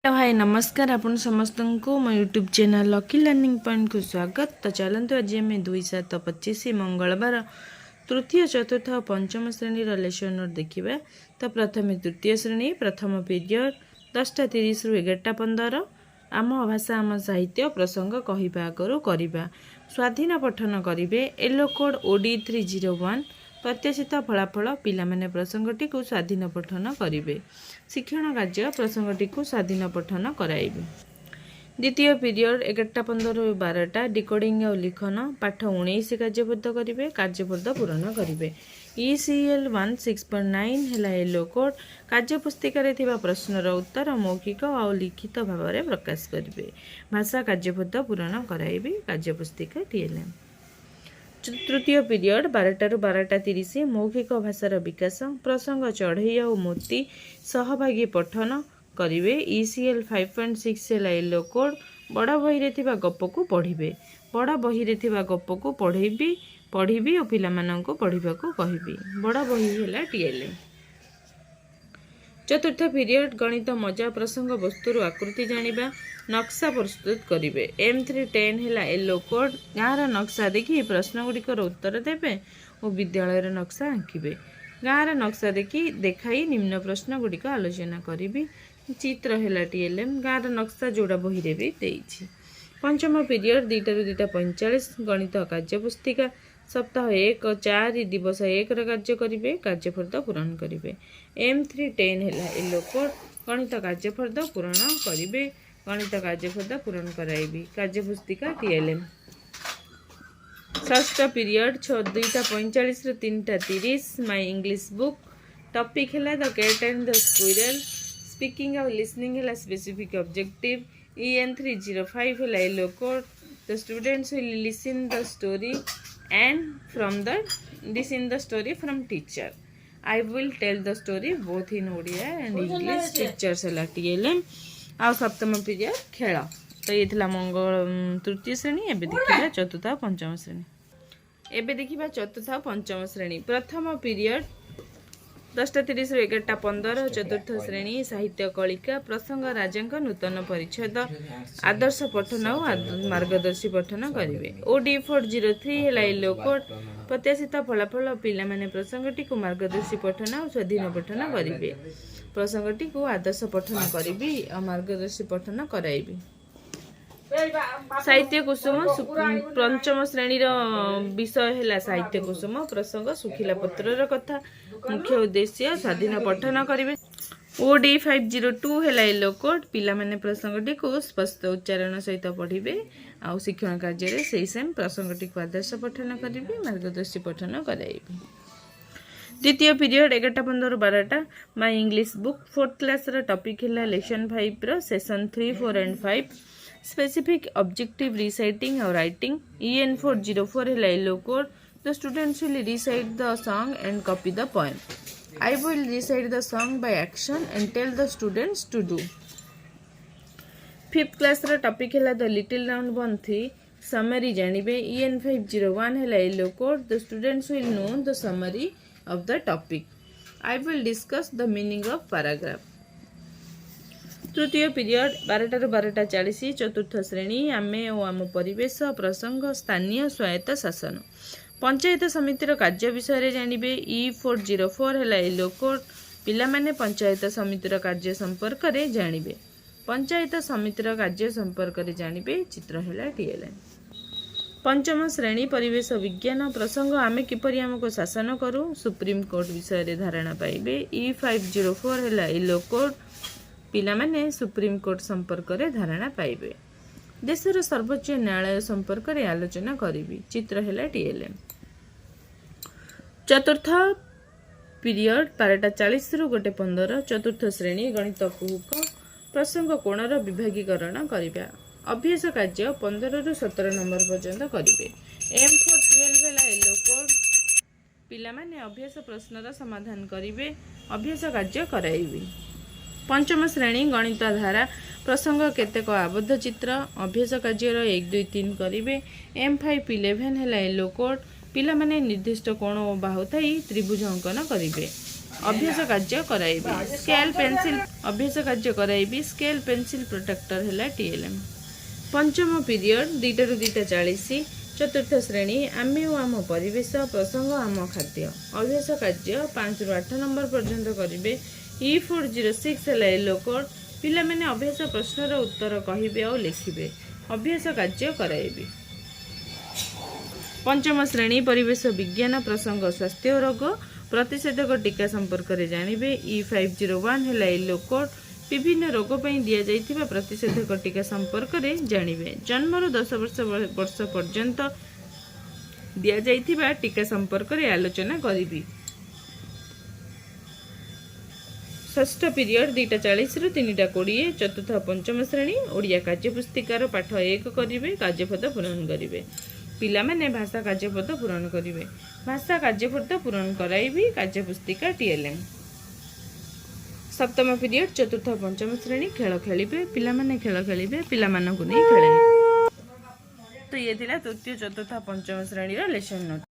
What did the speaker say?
हाय नमस्कार आपण समस्त को मो YouTube channel lucky learning point को स्वागत। तो चलते आज आम 2/7/25 मंगलवार तृतीय चतुर्थ और पंचम श्रेणी लेसन नोट देखा। तो प्रथम तृतीय श्रेणी प्रथम पीरियड 10:30 रु 11:15 आम भाषा आम साहित्य प्रसंग कहवा आगु करवा स्वाधीन पठन करेंगे। येलो कोड OD 301 प्रत्याशित फलाफल पिलामाने प्रसंगटी को स्वाधीन पठन करेंगे। शिक्षण कार्य प्रसंगटी को स्वाधीन पठन कराइबे। द्वितीय पीरियड 11:15 रु 12 डिकोडिंग और लिखन पाठ 19 कार्यबद्ध करेंगे। कार्यबद्ध पूरण करेंगे। ECL 16.9 है येलो कोड कार्यपुस्तिकार प्रश्नर उत्तर मौखिक और लिखित भाव में प्रकाश करेंगे। भाषा कार्यबद्ध पूरण कराइबे। कार्यपुस्तिका TLM। तृतीय पीरियड 12 रु 12:30 मौखिक भाषार विकास प्रसंग चढ़ई और मोती सहभागी पठन करेंगे। ECL 5.6 है येलो कोड बड़ बही गप को पढ़े। बड़ बही गप को पढ़ी और पिला पढ़ा कहबी। बड़ बही है TLM। चतुर्थ पीरियड गणित मजा प्रसंग वस्तुर आकृति जानिबा नक्शा प्रस्तुत करेंगे। M310 है येलो कोड गाँव नक्शा देखी प्रश्न गुड़िकर उत्तर देवे और विद्यालय नक्शा आंकिबे। गाँव नक्शा देखी देखाई निम्न प्रश्न गुड़िक आलोचना करी। चित्र है TLM गाँव नक्शा जोड़ा बही रे भी देइछि। पंचम पीरियड 2 रु 2:45 गणित कार्यपुस्तिका सप्ताह 1 4 दिवस 1 कार्य करेंगे। कार्यफर्द पूरण करेंगे। M310 है येलो कोड गणित कार्यफर्द पूरण करेंगे। गणित कार्यफर्द पूरण कराइबी। कार्यपुस्तिका TLM। षष्ठ पीरियड 2:45 रु 3:30 माय इंग्लिश बुक टॉपिक है the cat and the squirrel speaking और लिसनिंग है स्पेसिफिक ऑब्जेक्टिव। EN 305 है yellow code the students will listen the story and listen the story from teacher. I will tell the story both in Odia and English pictures है TLM। आ सप्तम period खेल तो ये थिला मंगल तृतीय श्रेणी। एबे देखिबा चतुर्थ और पंचम श्रेणी। एबे देखिबा चतुर्थ और पंचम श्रेणी। प्रथम पीरियड 10:30 रु 11:15 चतुर्थ श्रेणी साहित्य कलिका प्रसंग राजा नूतन परिच्छेद आदर्श पठन और मार्गदर्शी पठन करेंगे। OD 403 है येलो कोड प्रत्याशित फलाफल पिलामाने प्रसंगटी को मार्गदर्शी पठन और स्वाधीन पठन करेंगे। प्रसंगटी को आदर्श पठन करी और मार्गदर्शी पठन कराइबे। साहित्य कुसुम पंचम श्रेणी विषय है साहित्य कुसुम प्रसंग सुखिला पत्रर कथा मुख्य उद्देश्य स्वाधीन पठन करेंगे। OD 502 है येलो कोड पिलामाने प्रसंगटी को स्पष्ट उच्चारण सहित पढ़े और शिक्षण कार्य से सेम प्रसंगटी को आदर्श पठन करेंगे। मार्गदर्शी पठन कराइबे। द्वितीय पीरियड 11:15 रु 12 my English book 4th class topic है लेसन 5 रो session 3 4 and 5 specific objective reciting और राइटिंग। EN 404 है yellow code the students will recite the song and copy the poem. I will recite the song by action and tell the students to do। 5th class topic है the little round one 3 summary जानिबे। EN 501 है yellow code the students will know the summary of the topic। I will discuss the meaning of paragraph। तृतीय period 12 रु 12:40 चतुर्थ श्रेणी आमे और आम परिवेश प्रसंग स्थानीय स्वायत्त शासन पंचायत समितिर कार्य विषय जानिबे। E404 है येलो कोड पिलामाने पंचायत समितिर कार्य संपर्क में जानिबे। पंचायत समितिर कार्य संपर्क में जानिबे। चित्र है TLM। पंचम श्रेणी परिवेश विज्ञान प्रसंग आमे किपरि आमको शासन करूँ सुप्रीम कोर्ट विषय धारणा पाइबे। E504 है येलो कोड पिलामाने सुप्रीम कोर्ट संपर्क में धारणा पाइबे। देशर सर्वोच्च न्यायालय संपर्क में आलोचना करी। चित्र है TLM। चतुर्थ पीरियड 12:40 रु 1:15 चतुर्थ श्रेणी गणित कुहुक प्रसंग कोणर विभागीकरण करवा अभ्यास कार्य 15 रु 17 नंबर पर्यंत करेंगे। M412 है येलो कोड पिलामाने अभ्यास प्रश्नर समाधान करेंगे। अभ्यास कार्य कराइबे। पंचम श्रेणी गणित धारा प्रसंग केतेक आबद्ध चित्र अभ्यास कार्य 1 2 3 करेंगे। M511 है येलो कोड पिलामाने निर्दिष्ट कोण और बाहु थाई त्रिभुज अंकन करेंगे। अभ्यास कार्य कराइबी स्केल पेंसिल अभ्यास कार्य कराइबी स्केल पेंसिल प्रोटेक्टर है टीएलएम। पंचम पीरियड 2 ରୁ 2:40। चतुर्थ श्रेणी आमे और आम परिवेश प्रसंग आम खाद्य। अभ्यास कार्य 5 ରୁ 8 नंबर पर्यंत करेंगे। E406 है येलो कोड। पिला माने अभ्यास प्रश्नर उत्तर कहिबे और लिखिबे। अभ्यास कार्य कराइबे। पंचम श्रेणी परिवेश विज्ञान प्रसंग स्वास्थ्य रोग प्रतिषेधक टीका संपर्क में जानवे। E501 है येलो कोड। विभिन्न रोग पर दि जाइथिबा प्रतिषेधक टीका संपर्क में जानवे। जन्मर 10 वर्ष पर्यंत दि जाइथिबा टीका संपर्क में आलोचना करिबी। षष्ठ पीरियड 2:40 ରୁ 3:20। चतुर्थ पंचम श्रेणी ओडिया कार्यपुस्तिकार पाठ 1 करेंगे। कार्यपद पूरण करेंगे। पिला माने भाषा कार्यपद पूरण करेंगे। भाषा कार्यपद पूरण कराइबी कार्यपुस्तिका टीएलएम। सप्तम पीरियड चतुर्थ पंचम श्रेणी खेल खेलिबे। पिला माने खेल खेलिबे। पिला मानकु नै खेलाइबे। तो ये थिला तृतीय चतुर्थ पंचम श्रेणी रो लेसन नोट।